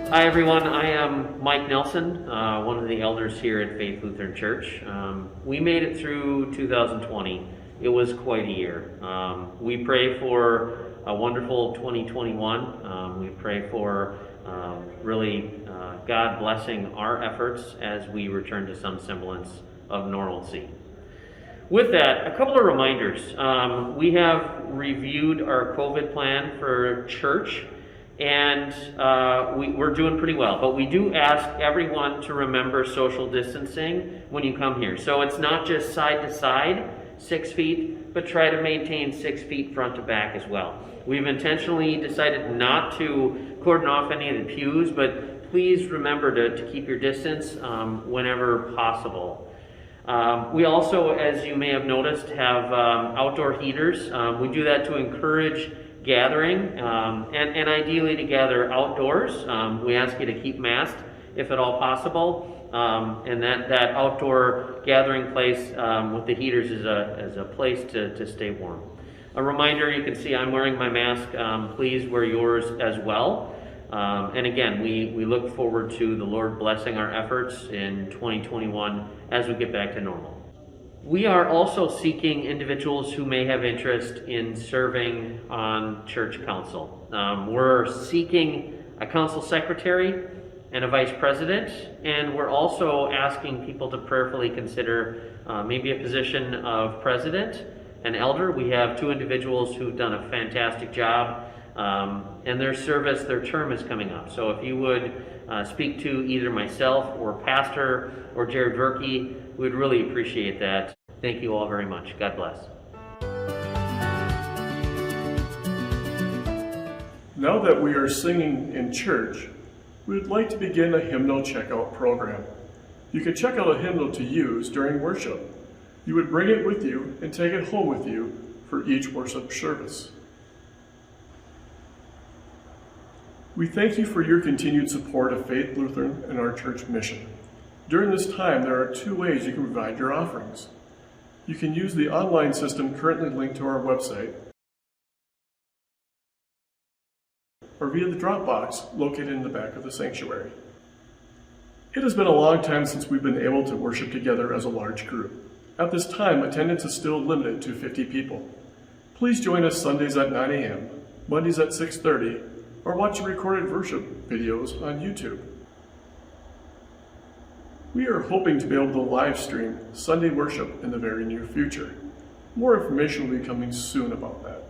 Hi everyone, I am Mike Nelson, one of the elders here at Faith Lutheran Church. We made it through 2020. It was quite a year. We pray for a wonderful 2021. We pray for really God blessing our efforts as we return to some semblance of normalcy. With that, a couple of reminders. We have reviewed our COVID plan for church, and we're doing pretty well. But we do ask everyone to remember social distancing when you come here. So it's not just side to side, 6 feet, but try to maintain 6 feet front to back as well. We've intentionally decided not to cordon off any of the pews, but please remember to keep your distance whenever possible. We also, as you may have noticed, have outdoor heaters. We do that to encourage gathering and ideally to gather outdoors. We ask you to keep masked if at all possible, and that outdoor gathering place with the heaters is a place to stay warm. A reminder, you can see I'm wearing my mask. Please wear yours as well. And again, we look forward to the Lord blessing our efforts in 2021 as we get back to normal. We are also seeking individuals who may have interest in serving on church council. We're seeking a council secretary and a vice president, and we're also asking people to prayerfully consider maybe a position of president and elder. We have two individuals who've done a fantastic job, and their term is coming up. So if you would speak to either myself or Pastor or Jared Verkey, we'd really appreciate that. Thank you all very much. God bless. Now that we are singing in church, we would like to begin a hymnal checkout program. You can check out a hymnal to use during worship. You would bring it with you and take it home with you for each worship service. We thank you for your continued support of Faith Lutheran and our church mission. During this time, there are two ways you can provide your offerings. You can use the online system currently linked to our website, or via the drop box located in the back of the sanctuary. It has been a long time since we've been able to worship together as a large group. At this time, attendance is still limited to 50 people. Please join us Sundays at 9 a.m., Mondays at 6:30, or watch recorded worship videos on YouTube. We are hoping to be able to live stream Sunday worship in the very near future. More information will be coming soon about that.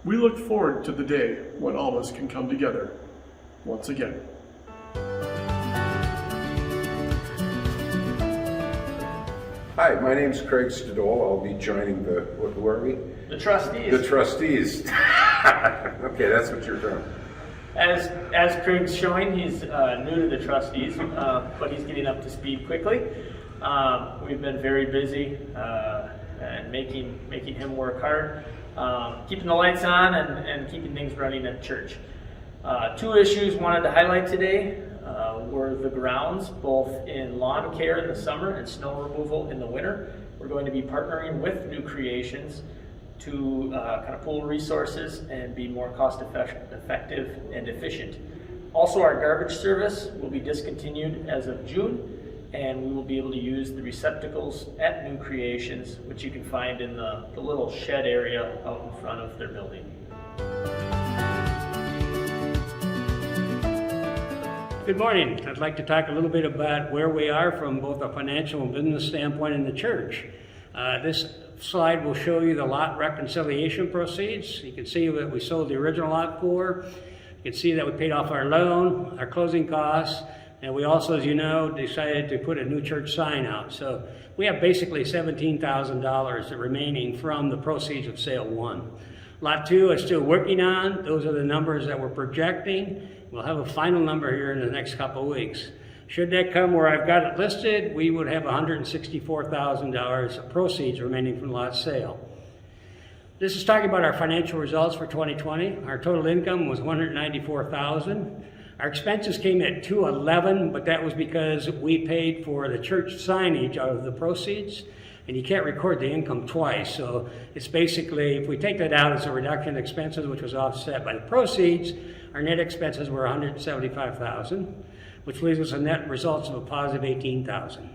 We look forward to the day when all of us can come together once again. Hi, my name's Craig Stadol. I'll be joining who are we? The trustees. The trustees. Okay, that's what you're doing. As Craig's showing, he's new to the trustees, but he's getting up to speed quickly. We've been very busy and making him work hard, keeping the lights on and keeping things running at church. Two issues wanted to highlight today were the grounds, both in lawn care in the summer and snow removal in the winter. We're going to be partnering with New Creations to kind of pool resources and be more cost effective and efficient. Also, our garbage service will be discontinued as of June, and we will be able to use the receptacles at New Creations, which you can find in the little shed area out in front of their building. Good morning. I'd like to talk a little bit about where we are from both a financial and business standpoint in the church. This slide will show you the lot reconciliation proceeds. You can see what we sold the original lot for. You can see that we paid off our loan, our closing costs, and we also, as you know, decided to put a new church sign out. So we have basically $17,000 remaining from the proceeds of sale 1. Lot 2 is still working on. Those are the numbers that we're projecting. We'll have a final number here in the next couple of weeks. Should that come where I've got it listed, we would have $164,000 of proceeds remaining from lot sale. This is talking about our financial results for 2020. Our total income was $194,000. Our expenses came at $211,000, but that was because we paid for the church signage out of the proceeds. And you can't record the income twice. So it's basically, if we take that out as a reduction in expenses, which was offset by the proceeds, our net expenses were $175,000, which leaves us a net results of a positive $18,000.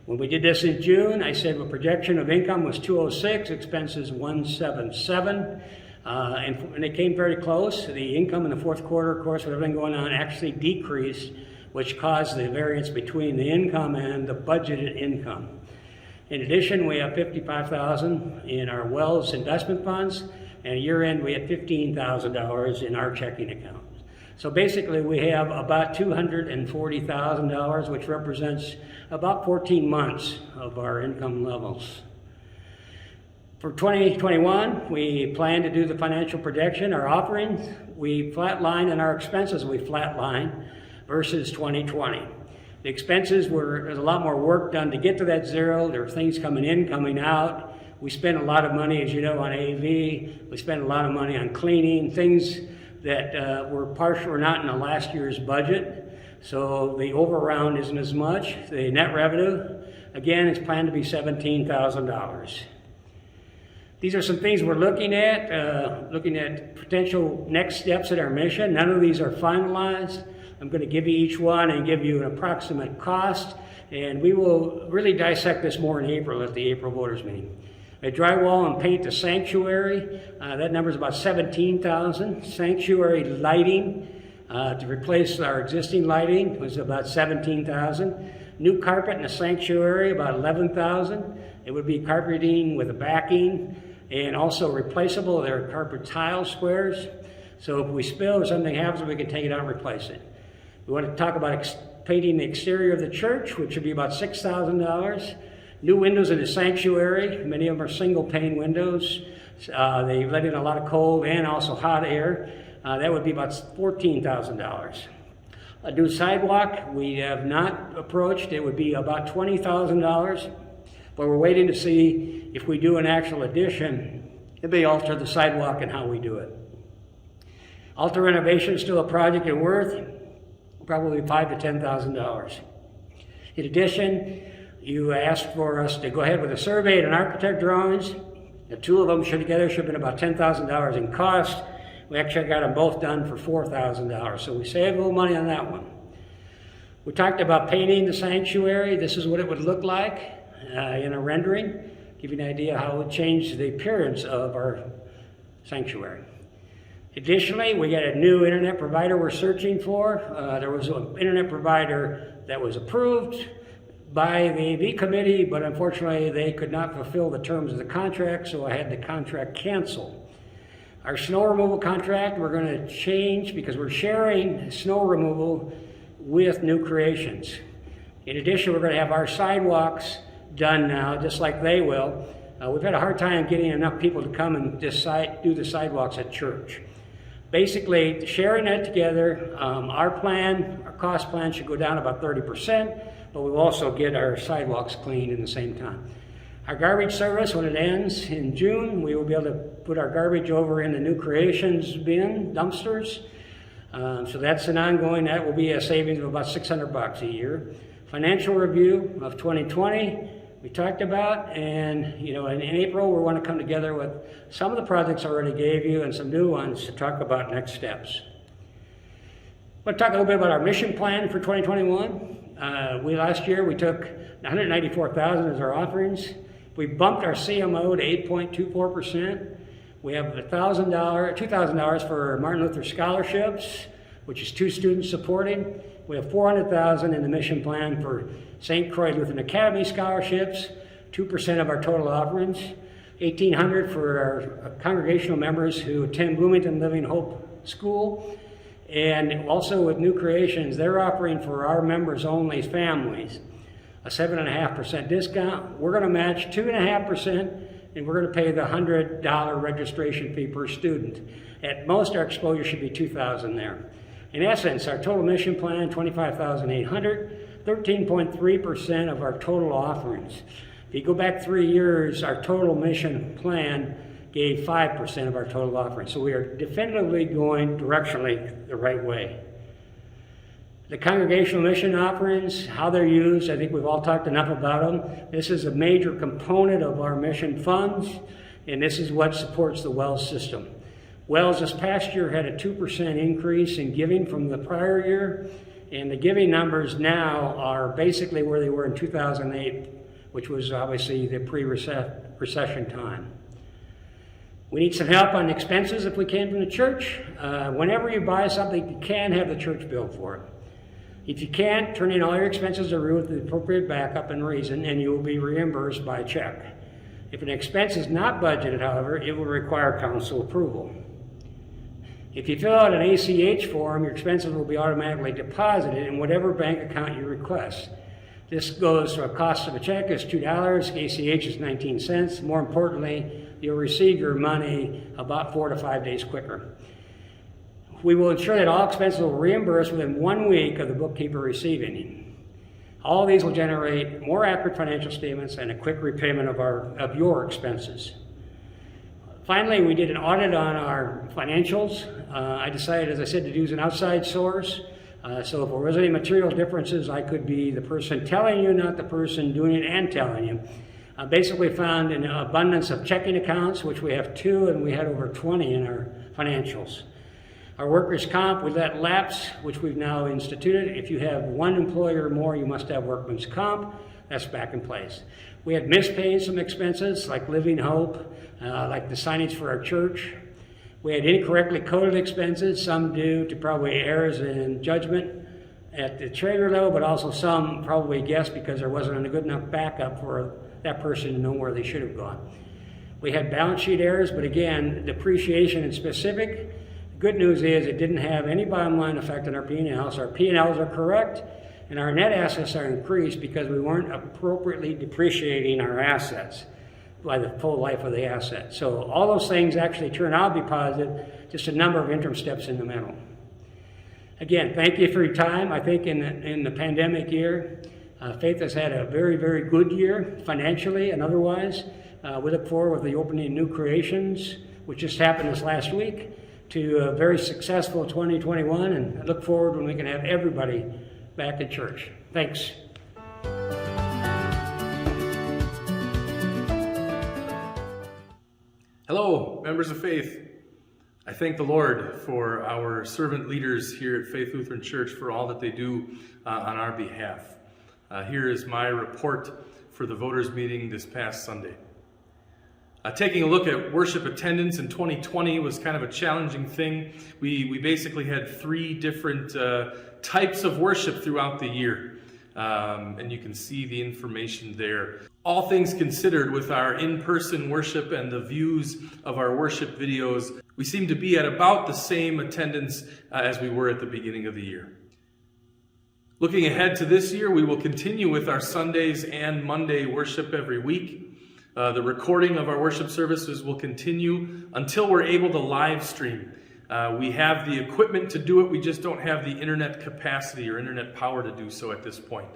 When we did this in June, I said the projection of income was 206, expenses 177, and it came very close. The income in the fourth quarter, of course, with everything going on, actually decreased, which caused the variance between the income and the budgeted income. In addition, we have $55,000 in our Wells investment funds, and at year end we had $15,000 in our checking account. So basically we have about $240,000, which represents about 14 months of our income levels. For 2021, we plan to do the financial projection. Our offerings, we flatline, and our expenses, we flatline versus 2020. The expenses there's a lot more work done to get to that zero. There are things coming in, coming out. We spend a lot of money, as you know, on AV. We spend a lot of money on cleaning, things that were not in the last year's budget. So the overround isn't as much. The net revenue, again, is planned to be $17,000. These are some things we're looking at potential next steps in our mission. None of these are finalized. I'm going to give you each one and give you an approximate cost, and we will really dissect this more in April at the April voters meeting. Drywall and paint the sanctuary, that number is about $17,000. Sanctuary lighting, to replace our existing lighting, was about $17,000. New carpet in the sanctuary, about $11,000. It would be carpeting with a backing and also replaceable. They're carpet tile squares. So if we spill or something happens, we can take it out and replace it. We want to talk about painting the exterior of the church, which would be about $6,000. New windows in the sanctuary. Many of them are single pane windows. They let in a lot of cold and also hot air. That would be about $14,000. A new sidewalk we have not approached. It would be about $20,000. But we're waiting to see if we do an actual addition, it may alter the sidewalk and how we do it. Altar renovation is still a project in Worth, probably $5,000 to $10,000. In addition, you asked for us to go ahead with a survey and architect drawings. The two of them together should have been about $10,000 in cost. We actually got them both done for $4,000, so we saved a little money on that one. We talked about painting the sanctuary. This is what it would look like in a rendering. Give you an idea how it would change the appearance of our sanctuary. Additionally, we got a new internet provider we're searching for. There was an internet provider that was approved by the AV committee, but unfortunately they could not fulfill the terms of the contract, so I had the contract canceled. Our snow removal contract we're going to change because we're sharing snow removal with New Creations. In addition, we're going to have our sidewalks done now, just like they will. We've had a hard time getting enough people to come and do the sidewalks at church. Basically, sharing that together, our cost plan should go down about 30%, but we'll also get our sidewalks cleaned in the same time. Our garbage service, when it ends in June, we will be able to put our garbage over in the New Creations bin, dumpsters. So that's an ongoing, that will be a savings of about $600 a year. Financial review of 2020, we talked about, and in April we want to come together with some of the projects I already gave you and some new ones to talk about next steps. I want to talk a little bit about our mission plan for 2021. Last year we took $194,000 as our offerings. We bumped our CMO to 8.24%. We have $2,000 for Martin Luther scholarships, which is 2 students supported. We have $400,000 in the mission plan for St. Croix Lutheran Academy scholarships, 2% of our total offerings, $1,800 for our congregational members who attend Bloomington Living Hope School, and also with New Creations, they're offering for our members only families a 7.5% discount. We're going to match 2.5%, and we're going to pay the $100 registration fee per student. At most, our exposure should be $2,000 there. In essence, our total mission plan, $25,800, 13.3% of our total offerings. If you go back 3 years, our total mission plan gave 5% of our total offerings. So we are definitively going directionally the right way. The congregational mission offerings, how they're used, I think we've all talked enough about them. This is a major component of our mission funds, and this is what supports the WELS system. WELS this past year had a 2% increase in giving from the prior year, and the giving numbers now are basically where they were in 2008, which was obviously the pre-recession time. We need some help on expenses if we can from the church. Whenever you buy something, you can have the church bill for it. If you can't, turn in all your expenses with the appropriate backup and reason, and you will be reimbursed by check. If an expense is not budgeted, however, it will require council approval. If you fill out an ACH form, your expenses will be automatically deposited in whatever bank account you request. This goes to a cost of a check is $2, ACH is 19 cents. More importantly, you'll receive your money about 4 to 5 days quicker. We will ensure that all expenses will reimburse within 1 week of the bookkeeper receiving. All of these will generate more accurate financial statements and a quick repayment of your expenses. Finally, we did an audit on our financials. I decided, as I said, to use an outside source. So if there was any material differences, I could be the person telling you, not the person doing it and telling you. I basically found an abundance of checking accounts, which we have 2, and we had over 20 in our financials. Our workers' comp, we let lapse, which we've now instituted. If you have 1 employee or more, you must have workman's comp. That's back in place. We had missed paying some expenses, like Living Hope, like the signage for our church. We had incorrectly coded expenses, some due to probably errors in judgment at the trader level, but also some probably guessed because there wasn't a good enough backup for that person to know where they should have gone. We had balance sheet errors, but again, depreciation in specific. Good news is it didn't have any bottom line effect on our P&Ls. Our P&Ls are correct, and our net assets are increased because we weren't appropriately depreciating our assets by the full life of the asset. So all those things actually turn out to be positive, just a number of interim steps in the middle. Again, thank you for your time. I think in the pandemic year, Faith has had a very, very good year financially and otherwise. We look forward with the opening of New Creations, which just happened this last week, to a very successful 2021, and I look forward when we can have everybody back at church. Thanks. Hello, members of Faith. I thank the Lord for our servant leaders here at Faith Lutheran Church for all that they do on our behalf. Here is my report for the voters meeting this past Sunday. Taking a look at worship attendance in 2020 was kind of a challenging thing. We basically had 3 different types of worship throughout the year. And you can see the information there. All things considered, with our in-person worship and the views of our worship videos, we seem to be at about the same attendance as we were at the beginning of the year. Looking ahead to this year, we will continue with our Sundays and Monday worship every week. The recording of our worship services will continue until we're able to live stream. We have the equipment to do it, we just don't have the internet capacity or internet power to do so at this point.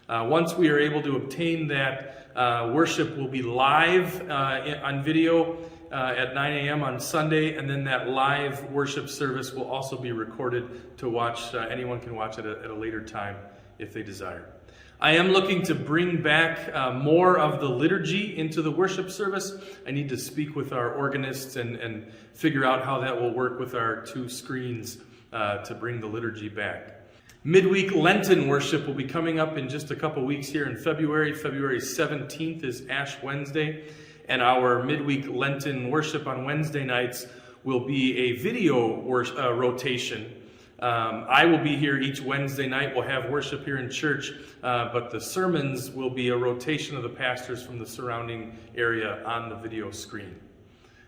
Once we are able to obtain that, worship will be live on video at 9 a.m. on Sunday, and then that live worship service will also be recorded to watch. Anyone can watch it at a later time if they desire. I am looking to bring back more of the liturgy into the worship service. I need to speak with our organists and figure out how that will work with our 2 screens to bring the liturgy back. Midweek Lenten worship will be coming up in just a couple weeks here in February. February 17th is Ash Wednesday, and our midweek Lenten worship on Wednesday nights will be a video rotation. I will be here each Wednesday night. We'll have worship here in church, but the sermons will be a rotation of the pastors from the surrounding area on the video screen.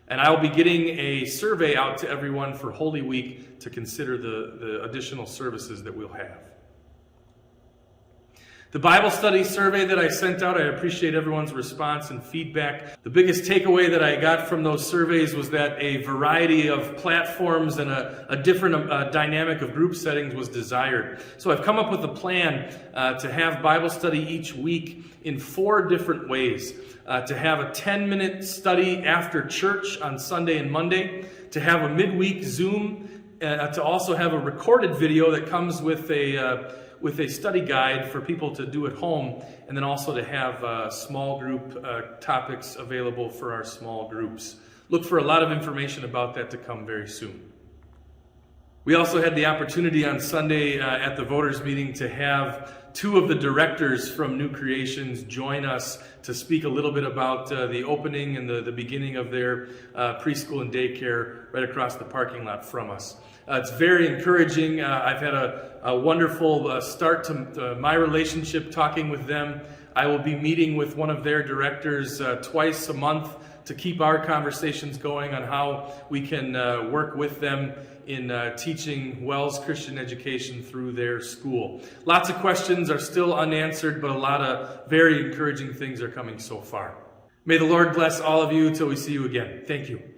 And I'll be getting a survey out to everyone for Holy Week to consider the additional services that we'll have. The Bible study survey that I sent out, I appreciate everyone's response and feedback. The biggest takeaway that I got from those surveys was that a variety of platforms and a different dynamic of group settings was desired. So I've come up with a plan to have Bible study each week in 4 different ways. To have a 10-minute study after church on Sunday and Monday, to have a midweek Zoom to also have a recorded video that comes with a study guide for people to do at home, and then also to have small group topics available for our small groups. Look for a lot of information about that to come very soon. We also had the opportunity on Sunday at the voters meeting to have two of the directors from New Creations join us to speak a little bit about the opening and the beginning of their preschool and daycare right across the parking lot from us. It's very encouraging. I've had a wonderful start to my relationship talking with them. I will be meeting with one of their directors twice a month to keep our conversations going on how we can work with them in teaching WELS Christian education through their school. Lots of questions are still unanswered, but a lot of very encouraging things are coming so far. May the Lord bless all of you until we see you again. Thank you.